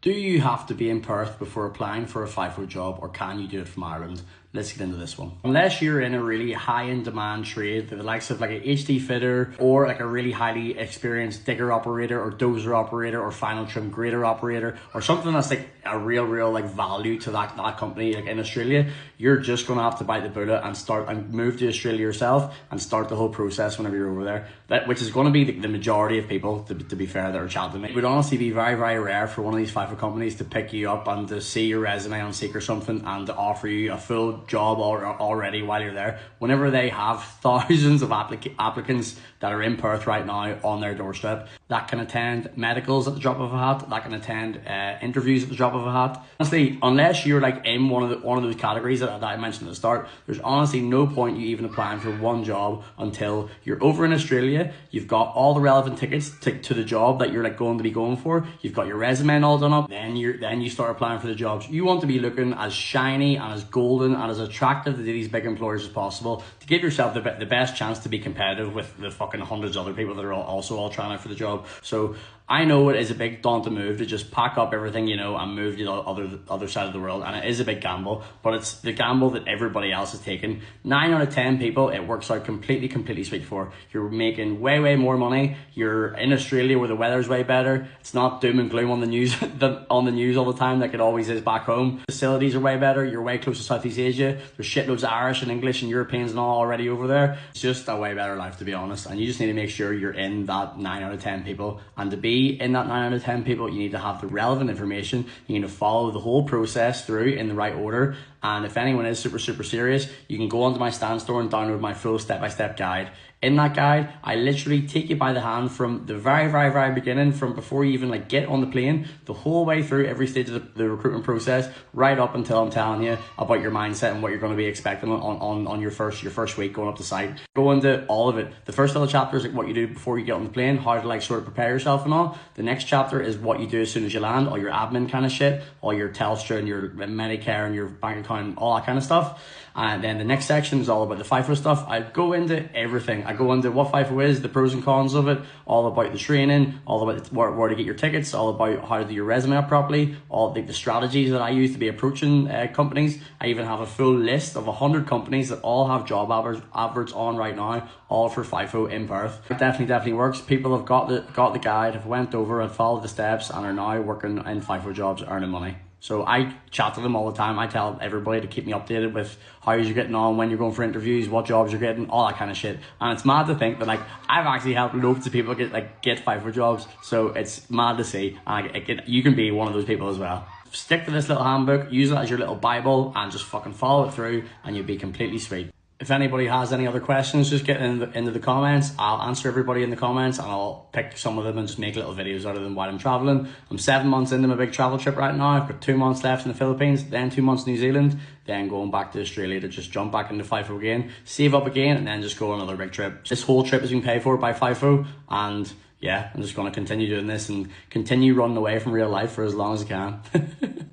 Do you have to be in Perth before applying for a Fifo job, or can you do it from Ireland? Let's get into this one. Unless you're in a really high in demand trade, the likes of like a HD fitter or like a really highly experienced digger operator or dozer operator or final trim grader operator or something that's like a real like value to that company, like in Australia, you're just gonna have to bite the bullet and start and move to Australia yourself and start the whole process whenever you're over there. Which is going to be the majority of people, to be fair, that are chatting to me. It would honestly be very rare for one of these Fifo companies to pick you up and to see your resume on Seek or something and to offer you a full job already while you're there, whenever they have thousands of applicants that are in Perth right now on their doorstep that can attend medicals at the drop of a hat, that can attend interviews at the drop of a hat. Honestly, unless you're like in one of those categories that I mentioned at the start, there's honestly no point you even applying for one job until you're over in Australia, you've got all the relevant tickets to the job that you're like going to be going for, you've got your resume all done up, then you start applying for the jobs. You want to be looking as shiny and as golden and as attractive to these big employers as possible to give yourself the best chance to be competitive with the fucking hundreds of other people that are also all trying out for the job. So I know it is a big daunting move to just pack up everything, and move to the other side of the world, and it is a big gamble, but it's the gamble that everybody else is taking. 9 out of 10 people, it works out completely sweet for. You're making way more money. You're in Australia where the weather's way better. It's not doom and gloom on the news all the time like it always is back home. Facilities are way better. You're way close to Southeast Asia. There's shitloads of Irish and English and Europeans and all already over there. It's just a way better life, to be honest, and you just need to make sure you're in that 9 out of 10 people, and to be in that 9 out of 10 people, you need to have the relevant information. You need to follow the whole process through in the right order. And if anyone is super serious, you can go onto my Stan store and download my full step-by-step guide. In that guide, I literally take you by the hand from the very beginning, from before you even like get on the plane, the whole way through every stage of the recruitment process, right up until I'm telling you about your mindset and what you're going to be expecting on your first week going up the site. Go into all of it. The first little chapter is like what you do before you get on the plane, how to like sort of prepare yourself and all. The next chapter is what you do as soon as you land, all your admin kind of shit, all your Telstra and your Medicare and your bank account, all that kind of stuff. And then the next section is all about the Fifo stuff. I go into everything. I go into what Fifo is, the pros and cons of it, all about the training, all about where to get your tickets, all about how to do your resume up properly, all the strategies that I use to be approaching companies. I even have a full list of 100 companies that all have job adverts on right now, all for Fifo in Perth. It definitely works. People have got the guide, have went over and followed the steps and are now working in Fifo jobs, earning money. So I chat to them all the time. I tell everybody to keep me updated with how you're getting on, when you're going for interviews, what jobs you're getting, all that kind of shit. And it's mad to think that like I've actually helped loads of people get Fifo jobs. So it's mad to see. And you can be one of those people as well. Stick to this little handbook, use it as your little Bible, and just fucking follow it through, and you'll be completely sweet. If anybody has any other questions, just get into the comments. I'll answer everybody in the comments, and I'll pick some of them and just make little videos out of them while I'm traveling. I'm 7 months into my big travel trip right now. I've got 2 months left in the Philippines, then 2 months in New Zealand, then going back to Australia to just jump back into Fifo again, save up again, and then just go on another big trip. This whole trip has been paid for by Fifo, and yeah, I'm just going to continue doing this and continue running away from real life for as long as I can.